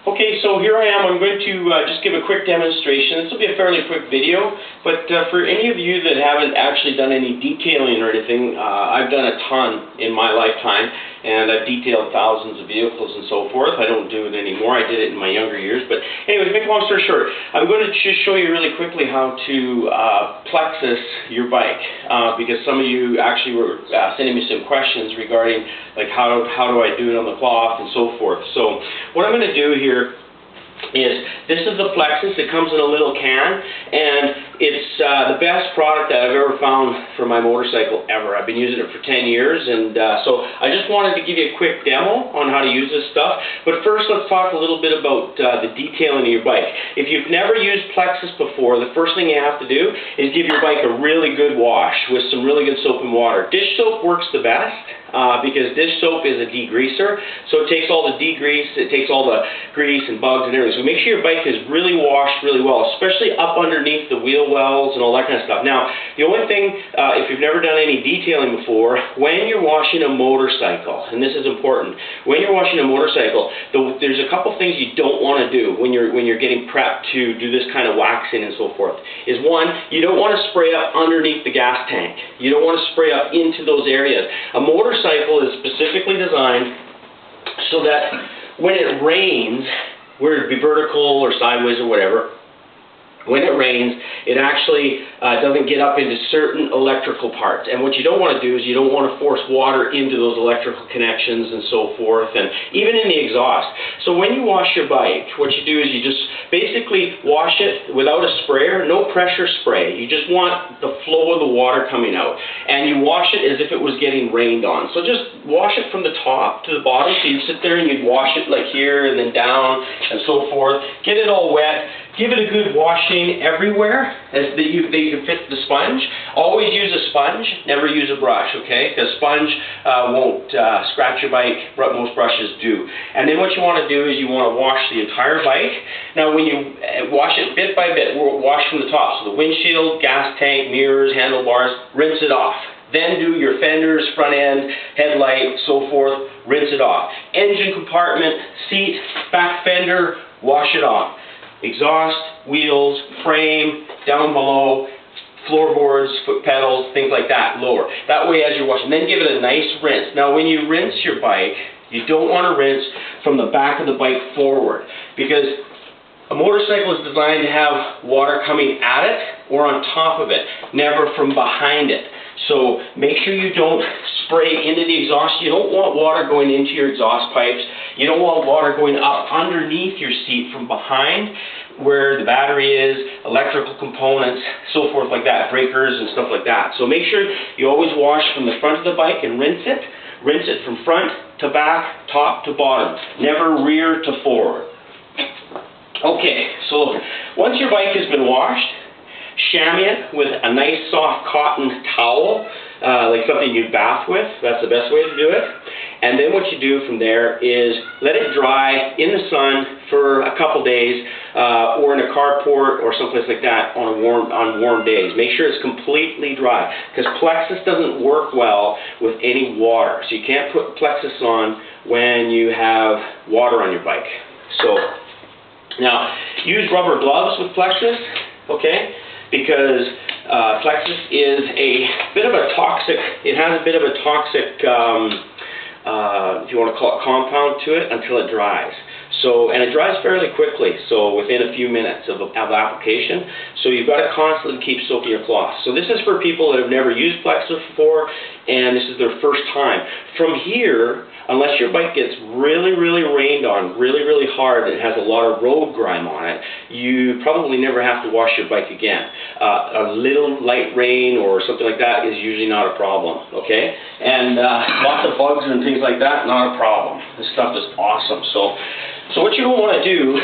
Okay, so here I am. I'm going to just give a quick demonstration. This will be a fairly quick video, but for any of you that haven't actually done any detailing or anything, I've done a ton in my lifetime, and I've detailed thousands of vehicles and so forth. I don't do it anymore. I did it in my younger years, but anyways, make a long story short, I'm going to just show you really quickly how to Plexus your bike, because some of you actually were sending me some questions regarding like how do I do it on the cloth and so forth. So what I'm going to do here is, this is the Plexus. It comes in a little can, and it's the best product that I've ever found for my motorcycle ever. I've been using it for 10 years, and so I just wanted to give you a quick demo on how to use this stuff. But first, let's talk a little bit about the detailing of your bike. If you've never used Plexus before, the first thing you have to do is give your bike a really good wash with some really good soap and water. Dish soap works the best, because dish soap is a degreaser, so it takes all the degrease, it takes all the grease and bugs and everything. So make sure your bike is really washed really well, especially up underneath the wheel wells and all that kind of stuff. Now, the only thing, if you've never done any detailing before, when you're washing a motorcycle, and this is important, when you're washing a motorcycle, there's a couple things you don't want to do when you're getting prepped to do this kind of waxing and so forth. Is one, you don't want to spray up underneath the gas tank. You don't want to spray up into those areas. A motorcycle is specifically designed so that when it rains, whether it be vertical or sideways or whatever, when it rains, it actually doesn't get up into certain electrical parts. And what you don't want to do is you don't want to force water into those electrical connections and so forth, and even in the exhaust. So when you wash your bike, what you do is you just basically wash it without a sprayer, no pressure spray. You just want the flow of the water coming out. And you wash it as if it was getting rained on. So just wash it from the top to the bottom. So you'd sit there and you'd wash it like here and then down and so forth. Get it all wet. Give it a good washing everywhere that you can fit the sponge. Always use a sponge, never use a brush, okay? Because sponge won't scratch your bike, but most brushes do. And then what you want to do is you want to wash the entire bike. Now when you wash it bit by bit, we'll wash from the top. So the windshield, gas tank, mirrors, handlebars, rinse it off. Then do your fenders, front end, headlight, so forth, rinse it off. Engine compartment, seat, back fender, wash it off. Exhaust, wheels, frame, down below, floorboards, foot pedals, things like that, lower. That way as you're washing, then give it a nice rinse. Now when you rinse your bike, you don't want to rinse from the back of the bike forward, because a motorcycle is designed to have water coming at it or on top of it, never from behind it. So make sure you don't spray into the exhaust. You don't want water going into your exhaust pipes. You don't want water going up underneath your seat from behind where the battery is, electrical components, so forth like that, breakers and stuff like that. So make sure you always wash from the front of the bike and rinse it. Rinse it from front to back, top to bottom, never rear to forward. Okay, so once your bike has been washed, chamois it with a nice soft cotton towel, like something you'd bath with. That's the best way to do it. And then what you do from there is let it dry in the sun for a couple days, or in a carport or someplace like that on warm days. Make sure it's completely dry, because Plexus doesn't work well with any water. So you can't put Plexus on when you have water on your bike. So now use rubber gloves with Plexus, okay? Because Plexus is a bit of a toxic, it has a bit of a toxic, if you want to call it, compound to it until it dries. So, and it dries fairly quickly, so within a few minutes of application. So you've got to constantly keep soaking your cloth. So this is for people that have never used Plexus before, and this is their first time. From here, unless your bike gets really, really rained on, really, really hard, and it has a lot of road grime on it, you probably never have to wash your bike again. A little light rain or something like that is usually not a problem, okay? And lots of bugs and things like that, not a problem. This stuff is awesome. So what you don't want to do,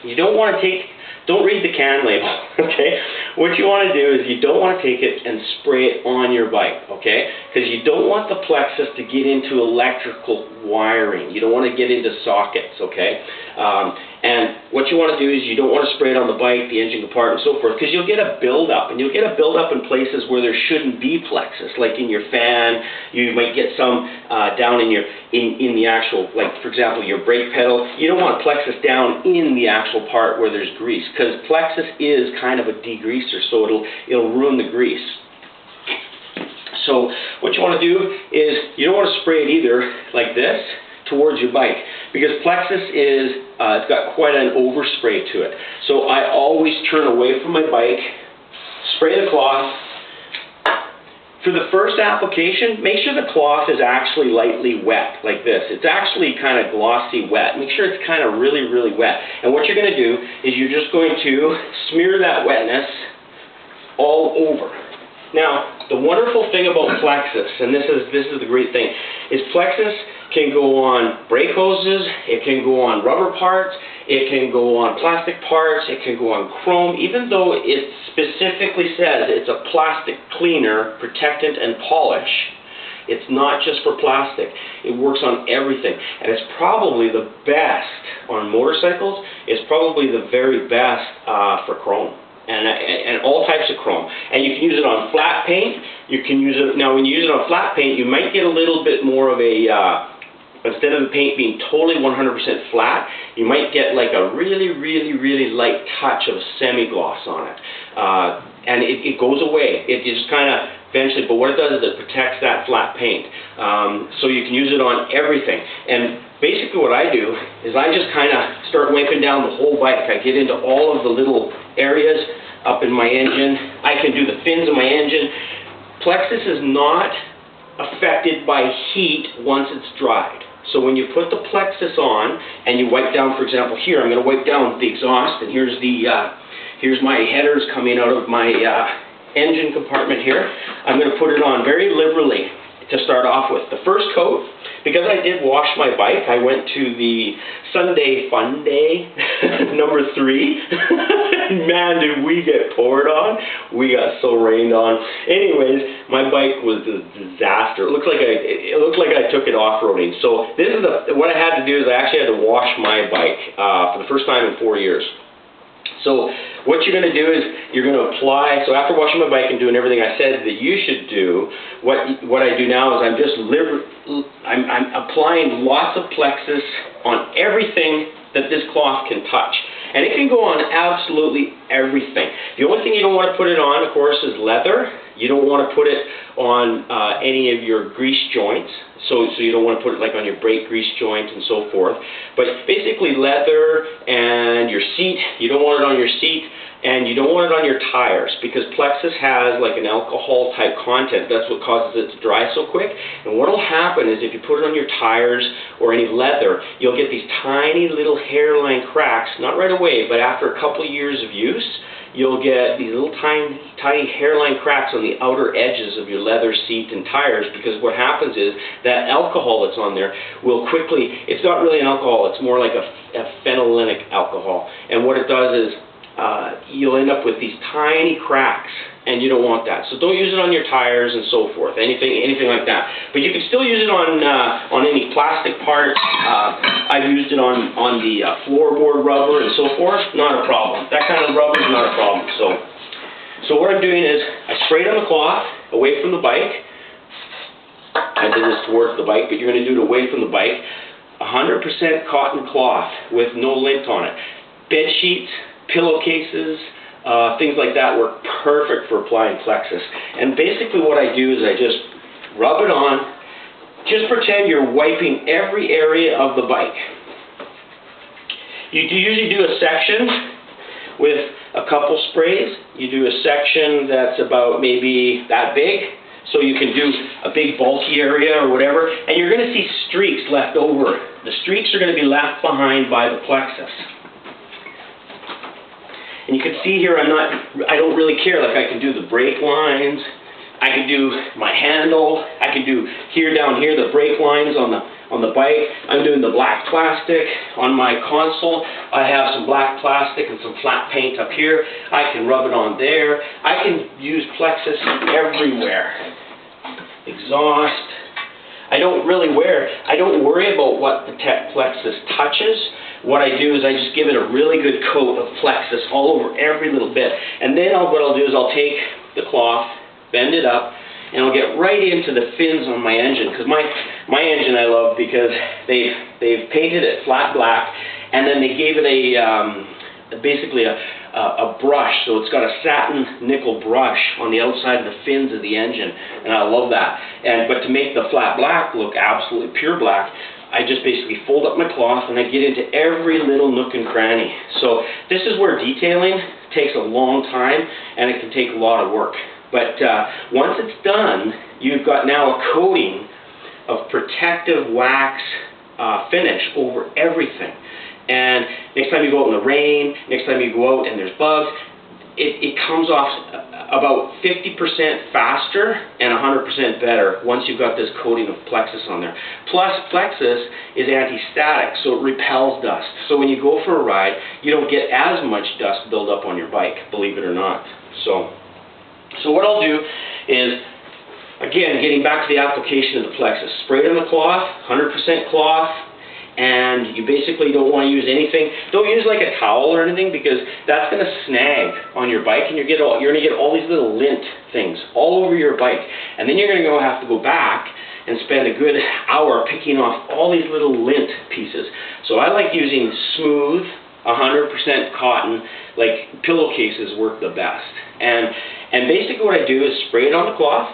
you don't want to don't read the can label, okay? What you want to do is you don't want to take it and spray it on your bike, okay? Because you don't want the Plexus to get into electrical wiring. You don't want to get into sockets, okay? And what you want to do is you don't want to spray it on the bike, the engine compartment, and so forth, because you'll get a buildup, and you'll get a buildup in places where there shouldn't be Plexus, like in your fan. You might get some down in your in the actual, like for example, your brake pedal. You don't want Plexus down in the actual part where there's grease, because Plexus is kind of a degreaser, so it'll ruin the grease. So what you want to do is you don't want to spray it either like this towards your bike, because Plexus is it's got quite an overspray to it. So I always turn away from my bike, spray the cloth. For the first application, make sure the cloth is actually lightly wet, like this. It's actually kind of glossy wet. Make sure it's kind of really, really wet. And what you're going to do is you're just going to smear that wetness all over. Now, the wonderful thing about Plexus, and this is the great thing, is Plexus can go on brake hoses, it can go on rubber parts, it can go on plastic parts, it can go on chrome, even though it specifically says it's a plastic cleaner, protectant, and polish. It's not just for plastic. It works on everything. And it's probably the best on motorcycles. It's probably the very best for chrome. And all types of chrome. And you can use it on flat paint. You can use it, now when you use it on flat paint, you might get a little bit more of a, instead of the paint being totally 100% flat, you might get like a really, really, really light touch of a semi-gloss on it. And it goes away. It just kind of eventually, but what it does is it protects that flat paint. So you can use it on everything. And basically what I do is I just kind of start wiping down the whole bike. I get into all of the little areas up in my engine. I can do the fins of my engine. Plexus is not affected by heat once it's dried. So when you put the Plexus on and you wipe down, for example, here, I'm going to wipe down the exhaust, and here's my headers coming out of my engine compartment here. I'm going to put it on very liberally to start off with. The first coat, because I did wash my bike, I went to the Sunday Fun Day, number 3. Man, did we get poured on. We got so rained on. Anyways, my bike was a disaster. It looked like I took it off-roading. So this is what I had to do is I actually had to wash my bike for the first time in 4 years. So what you're going to do is you're going to apply, so after washing my bike and doing everything I said that you should do, what I do now is I'm applying lots of Plexus on everything that this cloth can touch. And it can go on absolutely everything. The only thing you don't want to put it on, of course, is leather. You don't want to put it on any of your grease joints. So you don't want to put it like on your brake grease joint and so forth. But basically leather and your seat, you don't want it on your seat, and you don't want it on your tires, because Plexus has like an alcohol type content. That's what causes it to dry so quick. And what will happen is if you put it on your tires or any leather, you'll get these tiny little hairline cracks, not right away, but after a couple years of use, you'll get these little tiny hairline cracks on the outer edges of your leather seat and tires, because what happens is that alcohol that's on there will quickly, it's not really an alcohol, it's more like a phenolinic alcohol. And what it does is you'll end up with these tiny cracks, and you don't want that. So don't use it on your tires and so forth, anything like that. But you can still use it on any plastic parts. I've used it on the floorboard rubber and so forth. Not a problem. That kind of rubber is not a problem. So what I'm doing is I sprayed on the cloth away from the bike. I did this towards the bike, but you're going to do it away from the bike. 100% cotton cloth with no lint on it. Bed sheets, pillowcases, things like that work perfect for applying Plexus. And basically what I do is I just rub it on. Just pretend you're wiping every area of the bike. You usually do a section with a couple sprays. You do a section that's about maybe that big, so you can do a big bulky area or whatever, and you're going to see streaks left over. The streaks are going to be left behind by the Plexus. And you can see here I don't really care. Like I can do the brake lines, I can do my handle, I can do down here the brake lines on the bike. I'm doing the black plastic on my console. I have some black plastic and some flat paint up here. I can rub it on there. I can use Plexus everywhere. Exhaust. I don't worry about what the Plexus touches. what I do is I just give it a really good coat of Plexus all over every little bit. And then what I'll do is I'll take the cloth, bend it up, and I'll get right into the fins on my engine, because my engine I love because they've painted it flat black, and then they gave it basically a brush, so it's got a satin nickel brush on the outside of the fins of the engine, and I love that. But to make the flat black look absolutely pure black, I just basically fold up my cloth and I get into every little nook and cranny. So this is where detailing takes a long time, and it can take a lot of work. But once it's done, you've got now a coating of protective wax finish over everything. And next time you go out in the rain, next time you go out and there's bugs, it comes off about 50% faster and 100% better once you've got this coating of Plexus on there. Plus, Plexus is anti-static, so it repels dust. So when you go for a ride, you don't get as much dust build up on your bike, believe it or not. So what I'll do is, again, getting back to the application of the Plexus, spray it on the cloth, 100% cloth, and you basically don't want to use anything. Don't use like a towel or anything, because that's going to snag on your bike, and you're going to get all these little lint things all over your bike. And then you're going to have to go back and spend a good hour picking off all these little lint pieces. So I like using smooth, 100% cotton, like pillowcases work the best. And basically what I do is spray it on the cloth,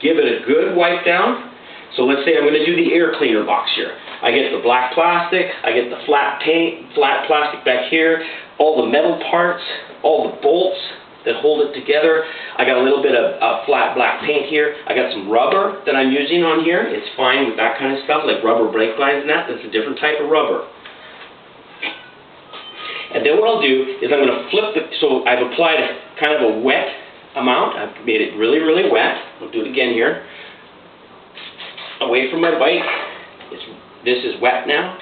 give it a good wipe down. So let's say I'm going to do the air cleaner box here. I get the black plastic, I get the flat plastic back here, all the metal parts, all the bolts that hold it together. I got a little bit of flat black paint here. I got some rubber that I'm using on here. It's fine with that kind of stuff, like rubber brake lines and that. That's a different type of rubber. And then what I'll do is I'm going to flip so I've applied kind of a wet amount. I've made it really, really wet. I'll do it again here. Away from my bike. This is wet now.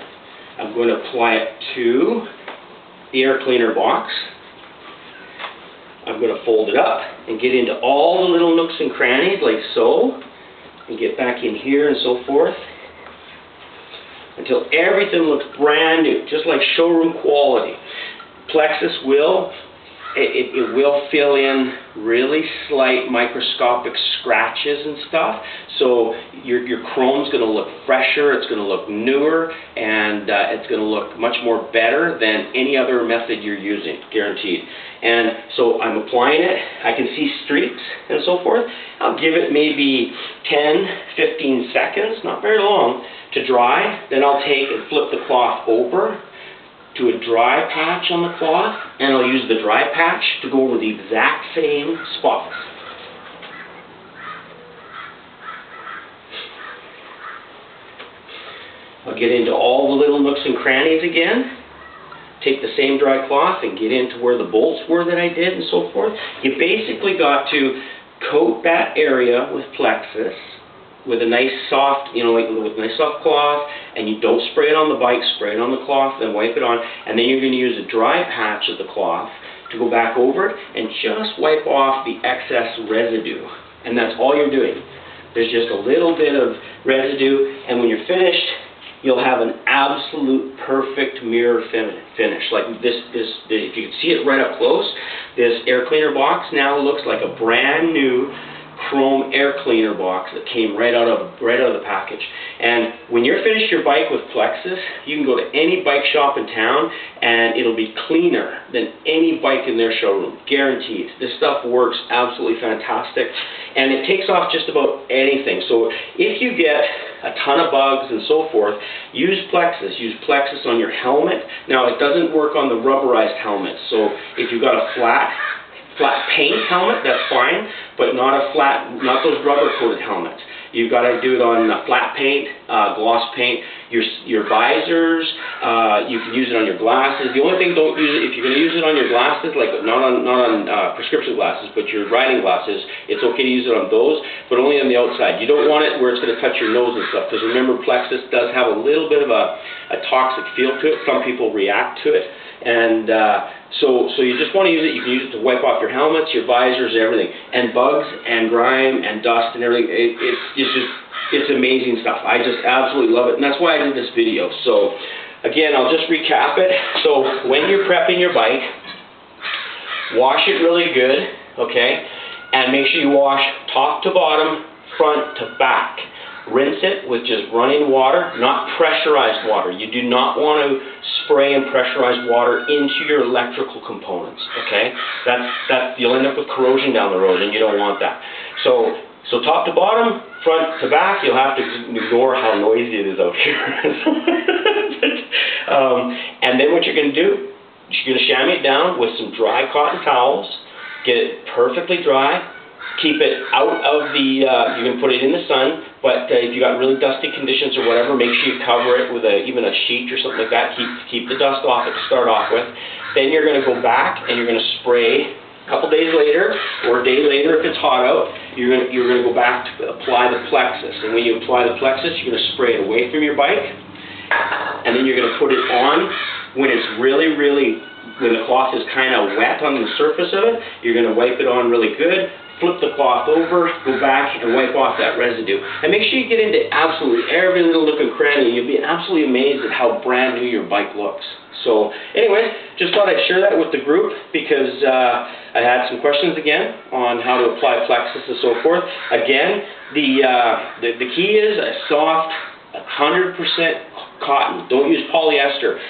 I'm going to apply it to the air cleaner box. I'm going to fold it up and get into all the little nooks and crannies like so, and get back in here and so forth, until everything looks brand new, just like showroom quality. Plexus will fill in really slight microscopic scratches and stuff, so your chrome's going to look fresher, it's going to look newer, and it's going to look much more better than any other method you're using, guaranteed. And so I'm applying it, I can see streaks and so forth. I'll give it maybe 10-15 seconds, not very long, to dry. Then I'll take and flip the cloth over to a dry patch on the cloth, and I'll use the dry patch to go over the exact same spots. I'll get into all the little nooks and crannies again, take the same dry cloth and get into where the bolts were that I did and so forth. You basically got to coat that area with Plexus with a nice soft, with a nice soft cloth, and you don't spray it on the bike, spray it on the cloth, then wipe it on, and then you're going to use a dry patch of the cloth to go back over it and just wipe off the excess residue. And that's all you're doing. There's just a little bit of residue, and when you're finished, you'll have an absolute perfect mirror finish. Like this, if you can see it right up close, this air cleaner box now looks like a brand new chrome air cleaner box that came right out of the package. And when you're finished your bike with Plexus, you can go to any bike shop in town and it'll be cleaner than any bike in their showroom, guaranteed. This stuff works absolutely fantastic, and it takes off just about anything. So if you get a ton of bugs and so forth, use Plexus. Use Plexus on your helmet. Now, it doesn't work on the rubberized helmet, so if you've got a flat paint helmet, that's fine, but not those rubber coated helmets. You've got to do it on flat paint, gloss paint, your visors. You can use it on your glasses. The only thing, don't use it if you're going to use it on your glasses, like not on prescription glasses, but your riding glasses. It's okay to use it on those, but only on the outside. You don't want it where it's going to touch your nose and stuff, because remember, Plexus does have a little bit of a toxic feel to it. Some people react to it, and so you just want to use it. You can use it to wipe off your helmets, your visors, everything, and bugs and grime and dust and everything. It's amazing stuff. I just absolutely love it, and that's why I did this video. So again, I'll just recap it. So when you're prepping your bike, wash it really good, okay? And make sure you wash top to bottom, front to back. Rinse it with just running water, not pressurized water. You do not want to spray and pressurize water into your electrical components, okay? You'll end up with corrosion down the road, and you don't want that. So top to bottom, front to back, you'll have to ignore how noisy it is out here. And then what you're going to do, you're going to chamois it down with some dry cotton towels, get it perfectly dry. Keep it out of the, you can put it in the sun, but if you got really dusty conditions or whatever, make sure you cover it with even a sheet or something like that. Keep the dust off it to start off with. Then you're going to go back and you're going to spray a couple days later, or a day later if it's hot out. You're going to go back to apply the Plexus. And when you apply the Plexus, you're going to spray it away from your bike. And then you're going to put it on when it's really, when the cloth is kind of wet on the surface of it. You're going to wipe it on really good. Flip the cloth over, go back and wipe off that residue. And make sure you get into absolutely every little nook and cranny, and you'll be absolutely amazed at how brand new your bike looks. So anyway, just thought I'd share that with the group because I had some questions again on how to apply Plexus and so forth. Again, the key is a soft 100% cotton. Don't use polyester.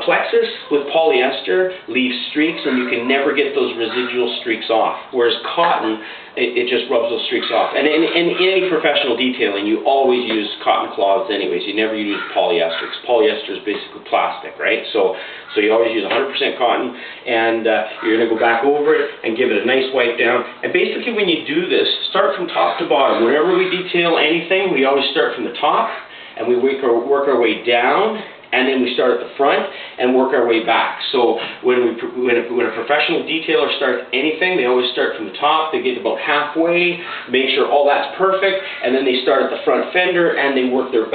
Plexus with polyester leaves streaks and you can never get those residual streaks off, whereas cotton, it just rubs those streaks off. And in any professional detailing, you always use cotton cloths anyways. You never use polyester, because polyester is basically plastic, right? So you always use 100% cotton, and you're going to go back over it and give it a nice wipe down. And basically when you do this, start from top to bottom. Whenever we detail anything, we always start from the top, and we work our way down, and then we start at the front and work our way back. So when a professional detailer starts anything, they always start from the top. They get about halfway, make sure all that's perfect, and then they start at the front fender and they work their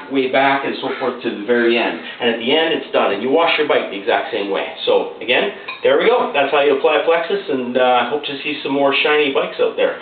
way back, and so forth to the very end. And at the end, it's done. And you wash your bike the exact same way. So again, there we go. That's how you apply Plexus, and I hope to see some more shiny bikes out there.